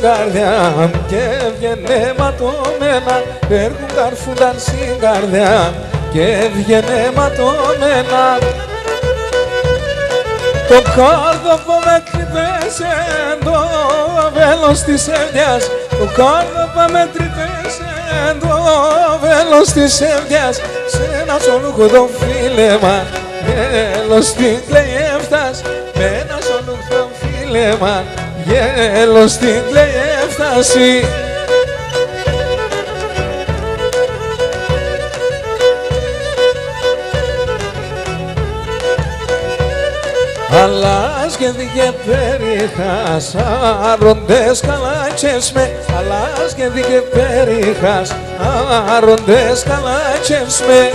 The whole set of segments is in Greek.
καρδιά και έβγαινε ματωμένα, έρχουν καρφούνταν στην καρδιά και έβγαινε ματωμένα. Το κόρδοπο με τρυπέσε το βέλος της εύδιας, το κόρδοπο με τρυπέσε το βέλος της εύδιας, σε ένα σολούχο φίλεμα, γέλος στην κλέφτας, με ένα σολούχο φίλεμα, γέλος στην κλέφταση. Αλλάς και δίκαι περίχας, άροντες καλάτσες με, αλλάς και δίκαι περίχας, άροντες καλάτσες με.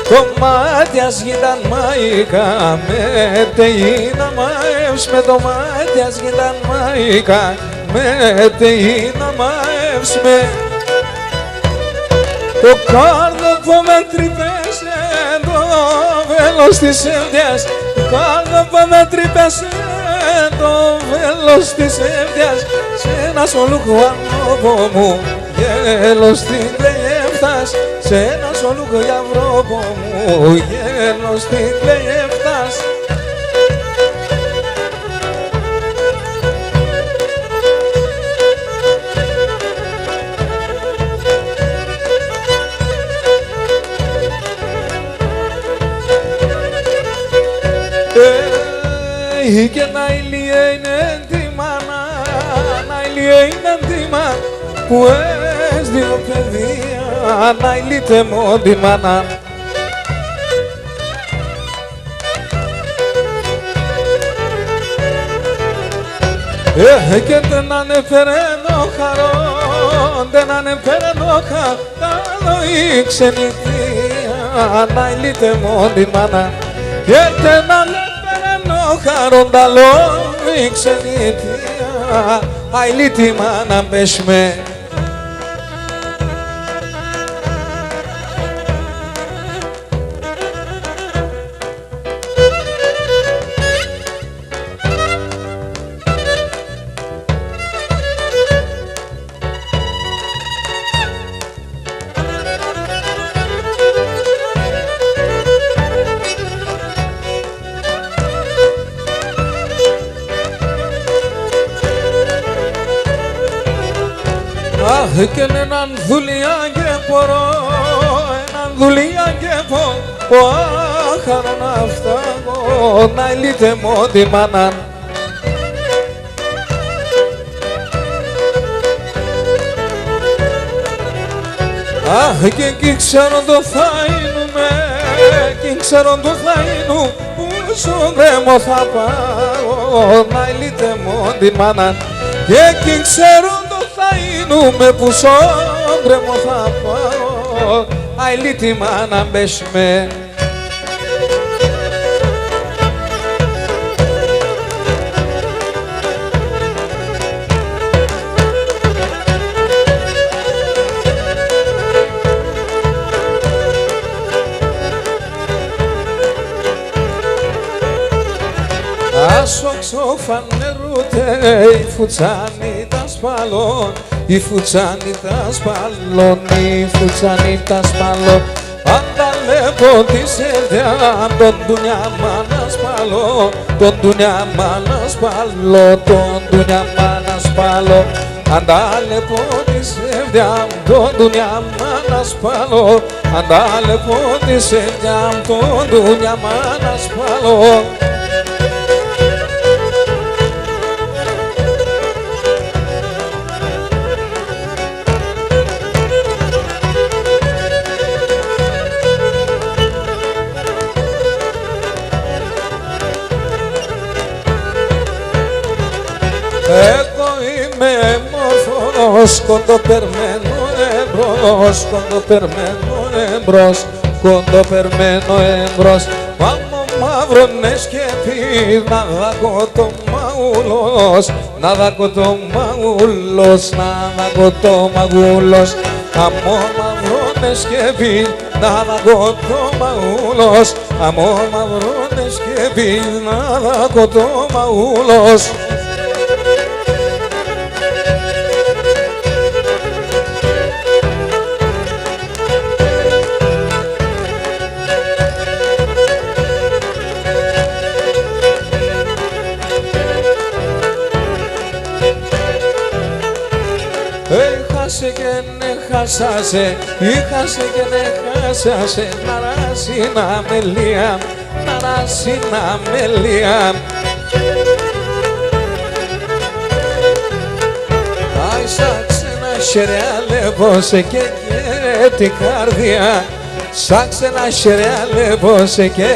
Το μάτιας γινταν μαϊκά, με τεΐνα μαεύς με, το μάτιας γινταν μαϊκά, με τεΐνα μαεύς με. Το κόρδοπο με τρυπέσε το βέλος της εύδιας, το κόρδοπο με τρυπέσε το βέλος της εύδιας, σε ένα σολούχο ανώπο μου, γέλος στην κλέφτας, σε ένα σολούχο γιαυρόπο μου, γέλος στην κλέφτας. Και να ηλιέ τη μάνα, να ηλιέ τη μάνα, που ες δύο παιδεία, να ηλίτε μόνο τη μάνα. Και δεν ανέφερε το χαρό, δεν ανέφερε το χαρό, η ξενιτεία, να ηλίτε μόνο τη μάνα. Και δεν ο χαρόνταλο η ξενιτεία, αηλίτη μάνα μπες με. Και έναν δουλειά και πορώ, έναν δουλειά και πορώ, άχαρο να φτάγω, να ηλίτε μόνο τη μάνα. Και εκεί ξέρω το φαίνουμε, εκεί ξέρω το φαίνου, που στον κρέμο θα πάω, να ηλίτε μόνο τη μάνα. Και εκεί ξέρω με που στον κρέμο θα πάω, αηλίτη μάνα μπες με. Άσο ξοφανερούτε η φουτσάνη τα σπαλών, η φουτσάνη τα σπαλών, η φουτσάνη τα σπαλών. Αν τα λέω της εύδια, τον ντουνιά μάνα σπαλώ, τον ντουνιά μάνα σπαλώ, τον ντουνιά μάνα σπαλώ. Αν τα λέω της εύδια, τον ντουνιά μάνα σπαλώ, αν τα λέω της εύδια, τον ντουνιά μάνα σπαλώ. Εγώ είμαι μόρφος, κοντοπερμένο εμπρός, κοντοπερμένο εμπρός, κοντοπερμένο εμπρός. Πάμε μαύρονες και πει να δάκω το μαούλος, να δάκω το μαούλος, να δάκω το μαγούλος. Αμώ μαύρονες και πει να δάκω το μαούλος, αμώ μαύρονες και πει να δάκω το μαούλος. Είχασε και ναι χάσασε, είχασε και ναι χάσασε, να ράσει να μελία, να ράσει να μελία. Άι σαν ξένα χερεάλευωσε και την καρδιά, σαν ξένα χερεάλευωσε και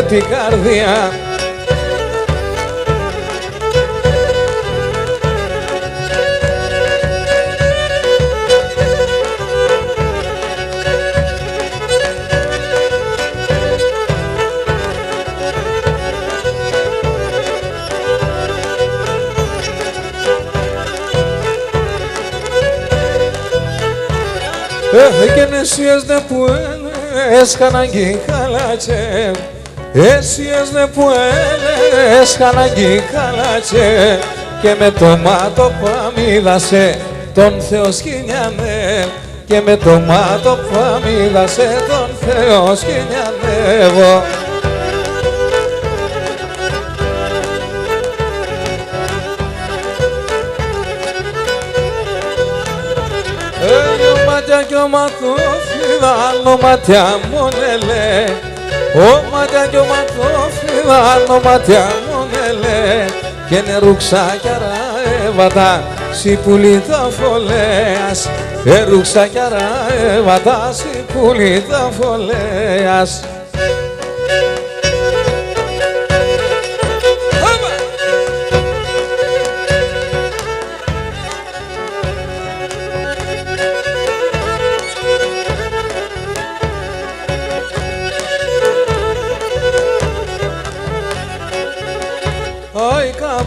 την καρδιά. Και νεσίες δε που έσχαναγγι χαλάτσε, εσίες δε που έσχαναγγι χαλάτσε, και με το μάτο που αμίδασε τον Θεό σκηνιάνε, και με το μάτο που αμίδασε τον Θεό σκηνιανεύω. Μάτια κι ο ματοφιδάνο μάτια μονελέ, ο μάτια κι ο ματοφιδάνο μάτια μονελέ, και νερούξα κι αραέβατα σιπουλί τα φωλέας, νερούξα κι αραέβατα σιπουλί τα φωλέας.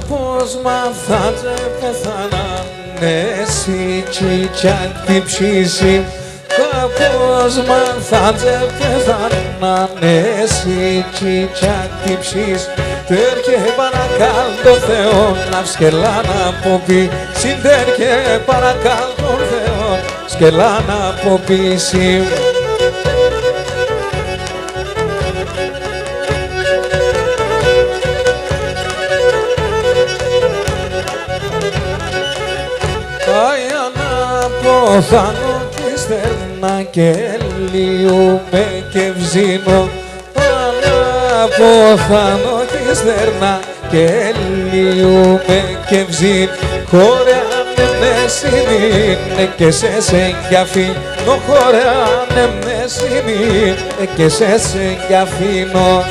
Πώς μάθατε πεθανάνε σιτσιτσιά την ψήση, κάπως μάθατε πεθανάνε σιτσιτσιά την ψήση, τέρκε παρακάλ το Θεό να σκελά να αποπεί, συντέρκε παρακάλ το Θεό σκελά να αποπήσει. Θάνω κι στερνά και λιούμε και βζίνω, αναποθάνω κι στερνά και λιούμε και βζίνω, χωρεάνε με συνήνε και σε σεγγιαφίνω, χωρεάνε με συνήνε και σε σεγγιαφίνω.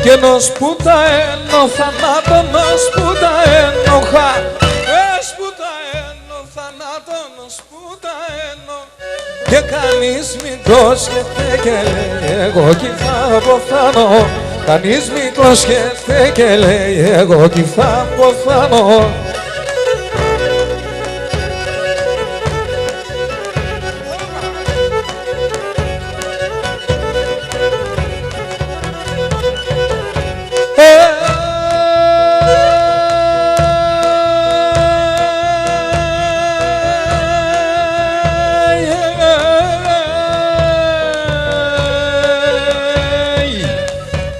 Και νος που τα ένω θανάτω, νος που τα ένοχα, που τα ένω θανάτω, νος που τα ένω, και κανείς μην το σκέφτε και λέει εγώ κι θα αποθάνω, κανείς μην το σκέφτε και λέει εγώ κι θα αποθάνω.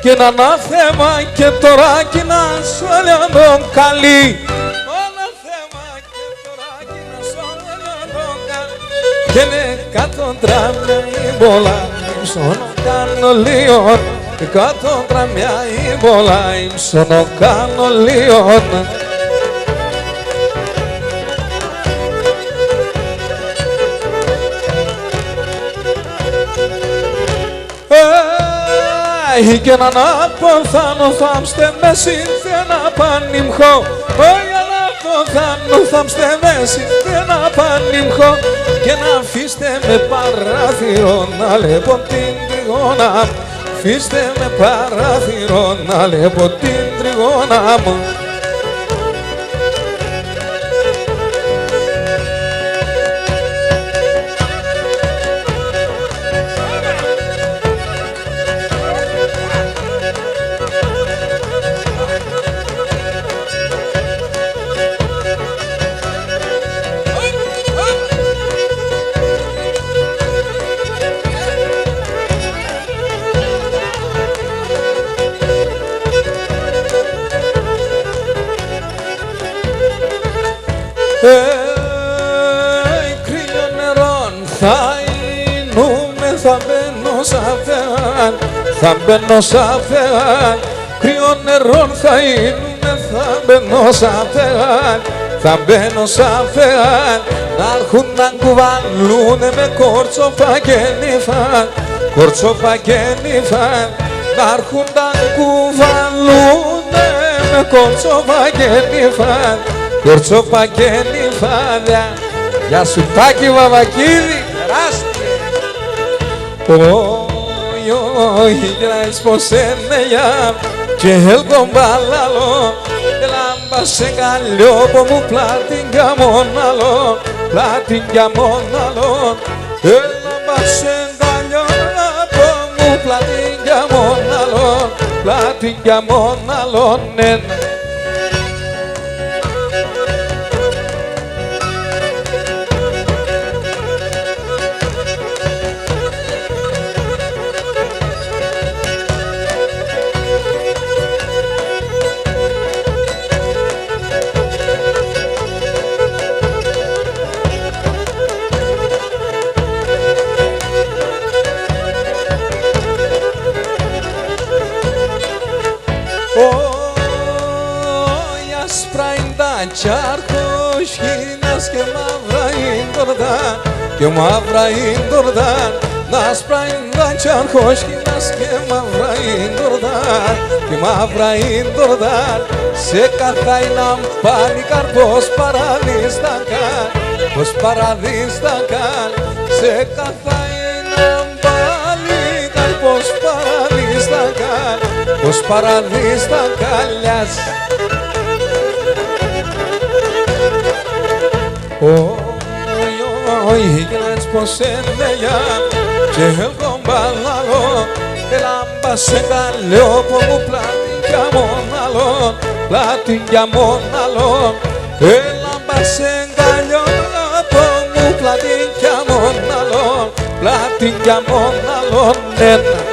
Και ένα ανάθεμα και τώρα κι να σ' όλον καλή, ανάθεμα και τώρα κι να σ' όλον καλή, και είναι κάτω τραμιά η μπολά ύψωνο κάνω λίον, και κάτω τραμιά η μπολά ύψωνο κάνω λίον. Και έναν αποθάνω θάμστε με σύνθενα πανιμχώ, όχι να αποθάνω θάμστε με σύνθενα πανιμχώ, και να αφήστε με παράθυρο να λέπω την τριγώνα, αφήστε με παράθυρο να λέπω την τριγώνα μου. σαν θεάν, θα μπαίνω σαν θεάν, κρύο νερό θα είναι, θα μπαίνω σαν θεάν, θα μπαίνω σαν θεάν, να έρχουν να κουβαλούνε με κόρτσοφα και νύφαν, κόρτσοφα και νύφαν, να έρχουν να κουβαλούνε με κόρτσοφα και νύφαν, κόρτσοφα και νύφαν. Γεια σου Τάκη Βαβακίδη, τεράστια. Όχι, κοιτάξεις πως είναι για και έλκον παλάλο, έλαμπα σε καλιό που μου πλάτην για μοναλό, πλάτην για μοναλό, έλαμπα σε καλιό που μου πλάτην για μοναλό, πλάτην για μοναλό, ναι. Τσάρχος και μαύρα είναι τορδάν, και μαύρα είναι τορδάν, να σπράει τσάρχος και μαύρα είναι τορδάν, και μαύρα είναι τορδάν, σε καθάει να πάλι καρπός παραδίστακαν, πως παραδίστακαν, σε καθάει να πάλι καρπός παραδίστακαν, πως παραδίστακαν, λιάς. Όχι, κοιτάξεις πως είναι για και έλκον παλάλο, έλαμπα σε καλιό που μου πλάτην για μοναλόν, πλάτην για μοναλόν, έλαμπα σε καλιό που μου πλάτην για μοναλόν, πλάτην για μοναλόν, ένα.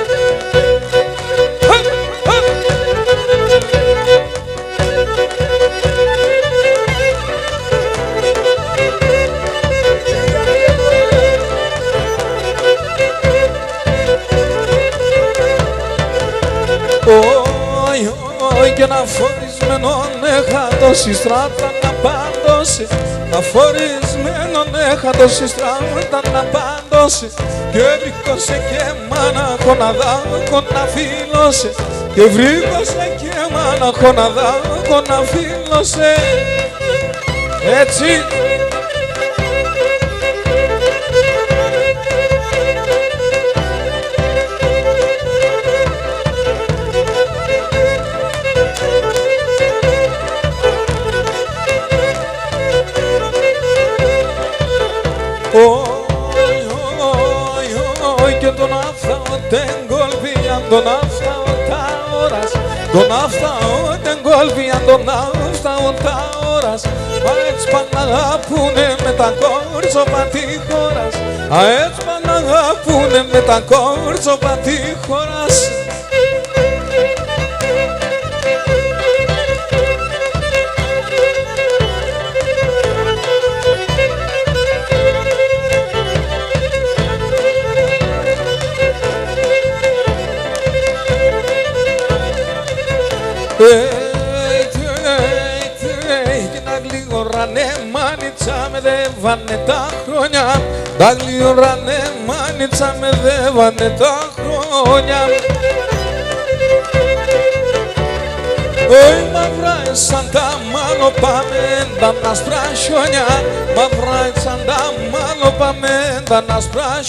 Και να φορισμένον έχατος η στράτα να πάντωσε, να φορισμένον έχατος η στράτα να πάντωσε, και βρήκωσε και μάναχο να δάκο να φίλωσε, και βρήκωσε και μάναχο να δάκο να φίλωσε, έτσι. Και τον άφθαο τεν κολβίαν, τον άφθαο τα ώρας, τον άφθαο τεν κολβίαν, τον άφθαο τα ώρας, μα έτσι πάνε να αγαπούνε με τα κόρτσοπα τη χώρας, μα έτσι πάνε να αγαπούνε με τα κόρτσοπα τη χώρας. Και να γλίγορανε μάνιτσα με δεύανε τα χρόνια, τα γλίγορανε μάνιτσα με δεύανε τα χρόνια. Ωι μαυρά σαν τα μάλλο πάμε τα νασπρά χιόνια, μαυρά σαν τα μάλλο πάμε τα νασπρά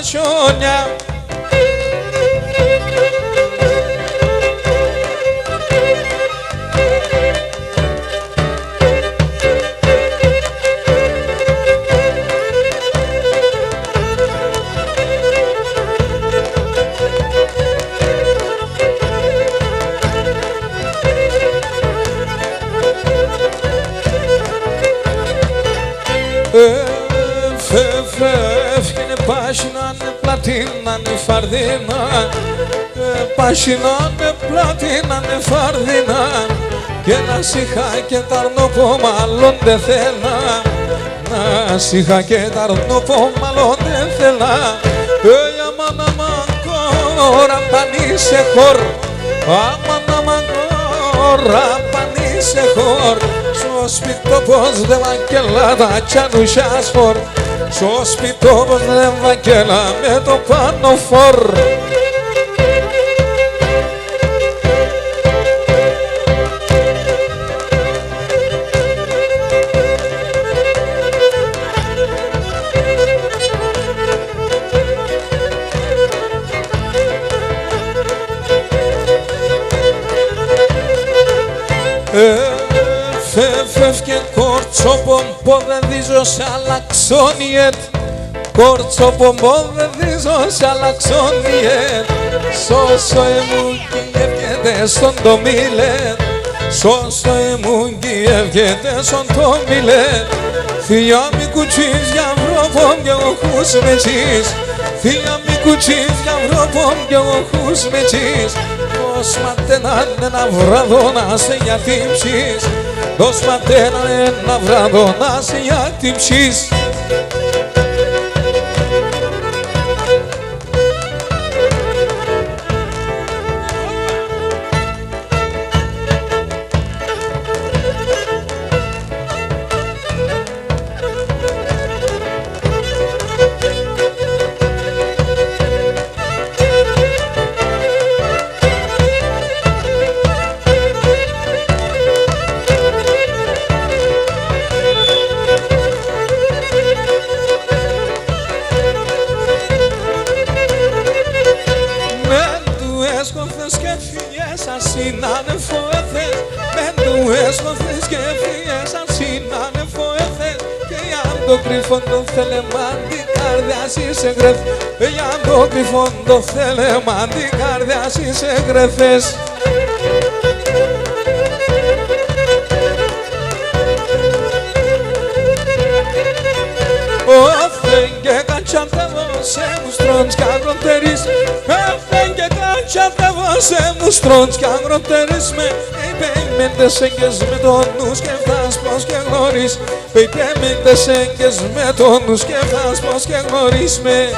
χιόνια. Φεύγαινε πάσινανε πλατίνανε φαρδίνα, πάσινανε πλατίνανε φαρδίνα, και να σ' και τ' αρνοπό μάλλον δεν θέλα, να σ' και τ' αρνοπό μάλλον δεν θέλα, aman aman korapani se hor, aman aman korapani se hor. Στο σπίτι πως δεν βαγγέλα κι ανουσιάς φορ. Στο σπίτι πως δεν βαγγέλα με το πάνω φορ. Φεύγε κορτσοπομπό δεν δίζω σ' αλλαξόνιετ. Κορτσοπομπό δεν δίζω σ' αλλαξόνιετ. Σώσο εμούν κι έβγαινε στον το μίλετ. Σώσο εμούν κι έβγαινε στον το μίλετ. Θεία μη κουτσίς για βρόπον κι εγώ χούς με τσίς. Θεία μη κουτσίς για βρόπον κι εγώ χούς με τσίς. Δώσ' ματέναν ένα βράδο να σε γιατί ψείς. Δώσ' ματέναν ένα βράδο να σε γιατί ψείς. Το θέλεμαν την καρδιά σε γρεφ. Για το κρυφόν το θέλεμαν την καρδιά σε γρεφές. Όθεν και κατσαντεύω σε μουστρons κι αγροτέρης. Όθεν και κατσαντεύω σε μουστρons κι αγροτέρης. Με υπέμεντες έγκες με τον νου σκεφτάς πως και γνωρίς. Υπέμεντες έγκες με τον νου σκεφτάς πως και γνωρίς με.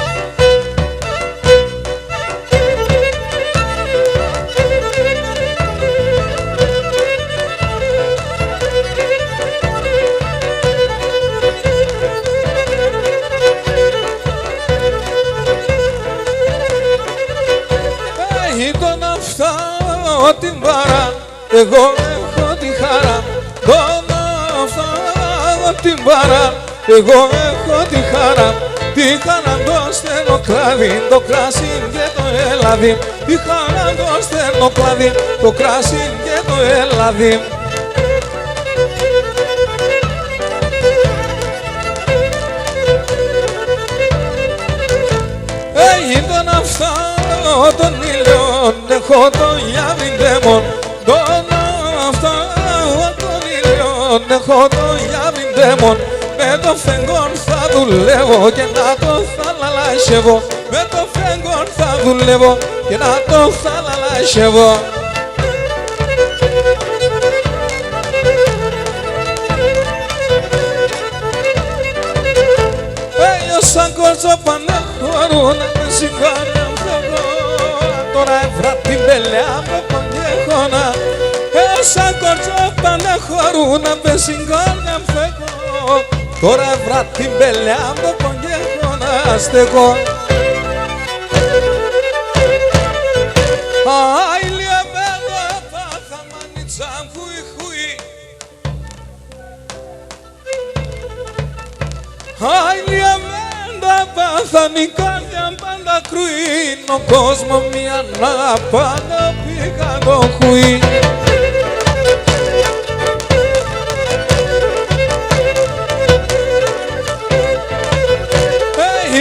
Την παρά, εγώ έχω τη χαρά. Τον αυτό την παρά, εγώ έχω τη χαρά. Τη χαρά το στέλνω κλάδι, το κράσι και το έλαδι. Τη χαρά το στέλνω κλάδι, το κράσι και το έλαδι. Τον αυτό τον ήλιο έχω τον γιαβιντέμον. Τον αυτό τον ήλιο έχω τον γιαβιντέμον. Με το φεγγόν θα δουλεύω και να το θαλαλάσχευω. Με το φεγγόν θα δουλεύω και να το θαλαλάσχευω. Σαν κότσο πανέχωρούν με σιγάρια φεύγω. Τώρα έβρα την πελιά με πονιέχωνα. Σαν κότσο πανέχωρούν με σιγάρια φεύγω. Τώρα έβρα την πελιά με πονιέχωνα στεγώ. Άιλια μπέλα πάθα μανιτσάμ χουι χουι. Άιλια πάθαν η καρδιά πάντα κρουή. Ο κόσμο μια να πάντα πήγα το χουί.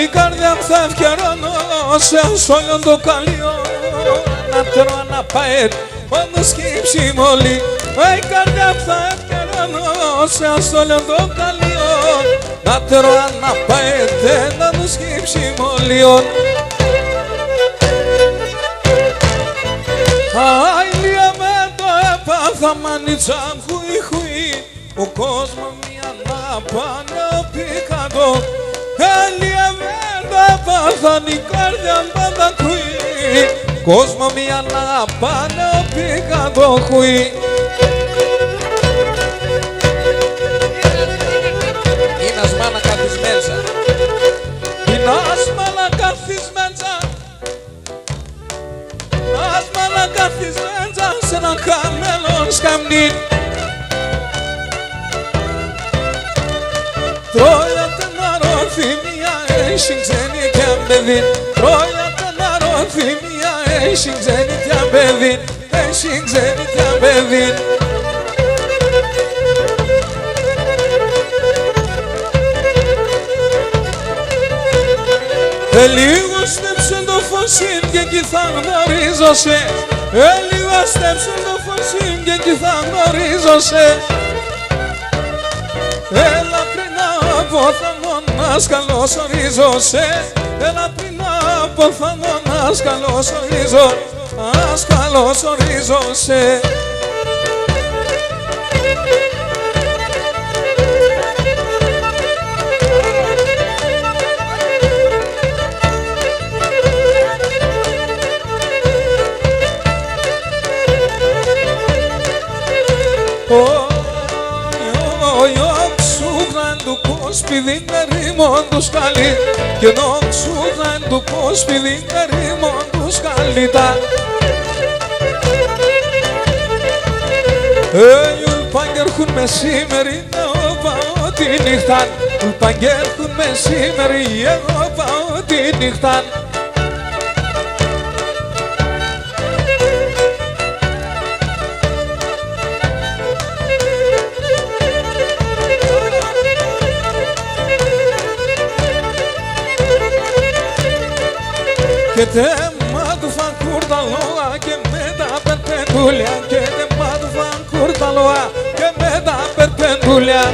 Η καρδιά μου θα ευκαιρώνω σε όλο το καλείο. Να τρώω να πάει όντως και η ψημολή. Η καρδιά μου θα ευκαιρώνω σε όλο το καλείο. Να τρώω να πάει να του σκύψει μολιόν. Άιλια με το έπαθα μανιτσάμ χουι χουι. Ο κόσμος μια να πάνω πικαντό. Άιλια με το πάθαν η καρδιά πάντα ακούει, κόσμο μια να πάνε πήγα το χουί. Ίνας μάνα κάθεις μέσα, Ίνας μάνα κάθεις μέσα, Ίνας μάνα κάθεις μέσα σε ένα χαμένο σκαμνί. Τρώια τενάρο θυμία έχει ξένη κι αμπεδίν, Τρώια τενάρο θυμία έχει ξένη κι αμπεδίν, έχει ξένη κι αμπεδίν. Λίγο στέψε το φωσίν και εκεί θα γνωρίζωσε, λίγο στέψε το φωσίν και εκεί θα γνωρίζωσε. Έλα πριν από θαμώνας καλώς ορίζωσε, έλα πριν από θαμώνας καλώς ορίζω, ας καλώς ορίζωσε. Σπίδι με ρήμον του σκαλί, και νόξουδαν του πως σπίδι με ρήμον του σκαλίτα. Ουλπαγγέρχουν μεσήμερι, εγώ πάω τη νύχταν, ουλπαγγέρχουν μεσήμερι, εγώ πάω τη νύχταν. Και τέμα του φαν κουρταλόα και με τα περπεντούλια, και τέμα του φαν κουρταλόα και με τα περπεντούλια.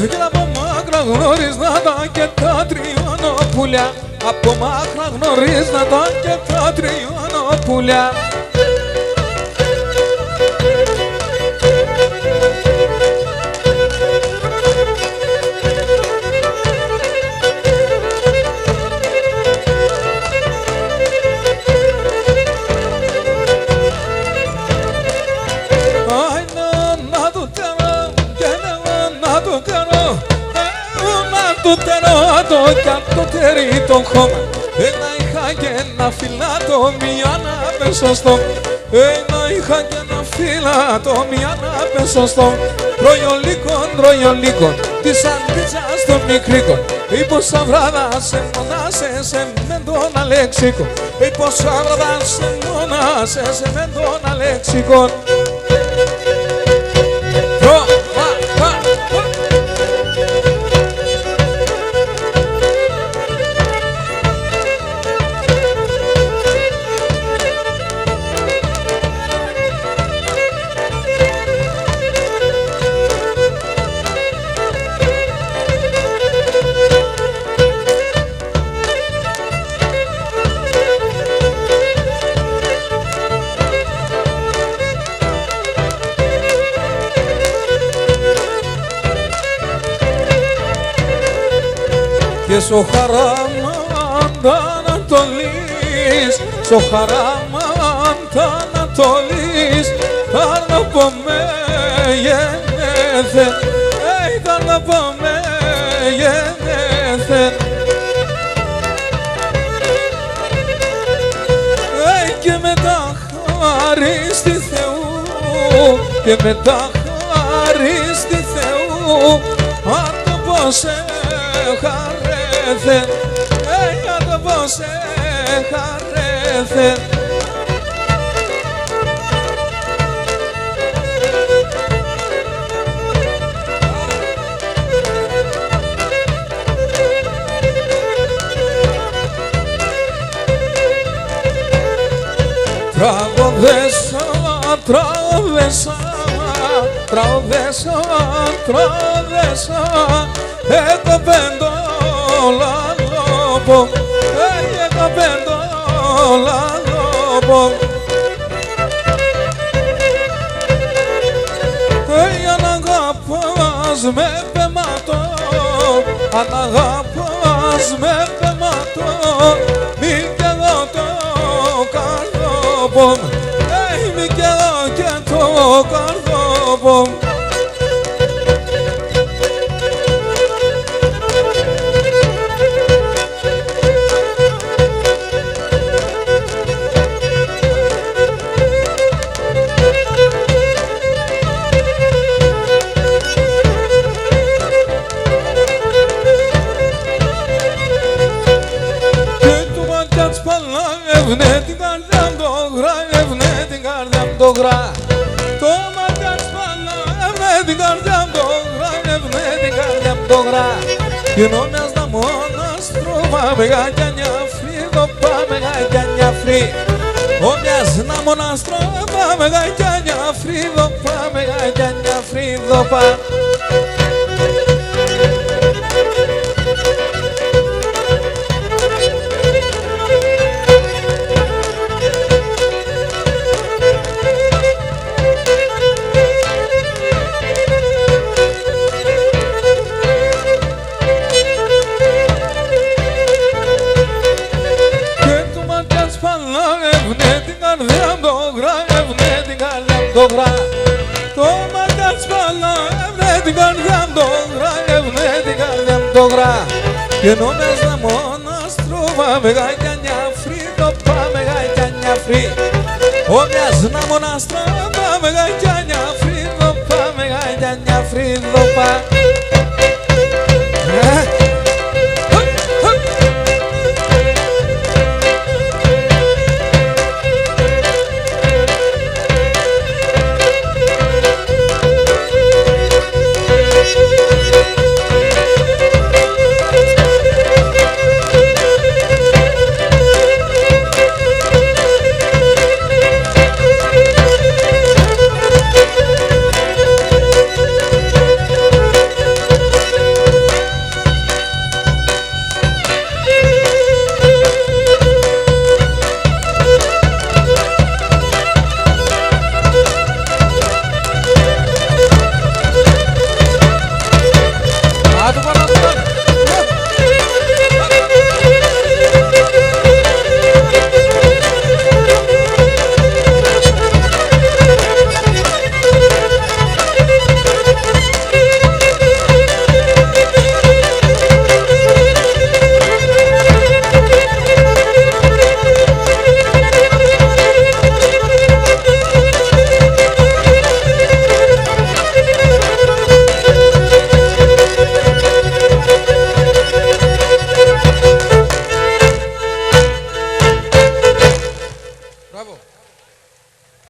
Και από μάκρα γνωρίζονταν και τα τριώνοπουλια, από μάκρα γνωρίζονταν και τα τριώνοπουλια. Το κατώτερη το χώμα, ένα είχα και ένα φυλάτο, μια να πέσω στο. Ένα είχα και ένα φυλάτο, μια να πέσω στο. Ρογιολίκον, της αντίτσας των μικρίκων. Πόσα βράδα σε μονάσε, σε μεντώνα λεξίκον. Πόσα βράδα σε μονάσε, σε μεντώνα λεξίκον. Και στο χαράμαν τ' Ανατολής, στο χαράμαν τ' Ανατολής, θα να πω με γενέθεν, θα να πω με γενέθεν. Και μετά χαρίστη Θεού, και μετά χαρίστη Θεού, αν το πω σε χαρέθεν, για το πως χαρέθεν. Τραγωδέσα, τραγωδέσα, τραγωδέσα, τραγωδέσα, το πέντο λαλόπο, το πέντο λαλόπο. Για να αγαπάς με πεματό, αν αγαπάς με πεματώ, μη κι εγώ το καρδόπο, μη κι εγώ και το καρδόπο. Έβνε την καρδιά μου το γρά, έβνε την καρδιά μου το γρά. Το μάτια σπαλά, έβνε την καρδιά μου το γρά, έβνε την καρδιά μου το γρά. Γίνω μιας να μοναστρώ, πάμε γαγιάνια φρύδο, πάμε γαγιάνια φρύ. Ο μιας να μοναστρώ, πάμε γαγιάνια φρύδο, πάμε γαγιάνια φρύδο, πάμε. Το μάτια σπαλά, έβνε την καρδιά μου το γρά, έβνε την καρδιά μου το γρά. Γίνω μες να μοναστρώ, πάμε γαγιάνια φρύδο, πάμε γαγιάνια φρύ. Ο μιας να μοναστρώ, πάμε γαγιάνια φρύδο, πάμε γαγιάνια φρύδο.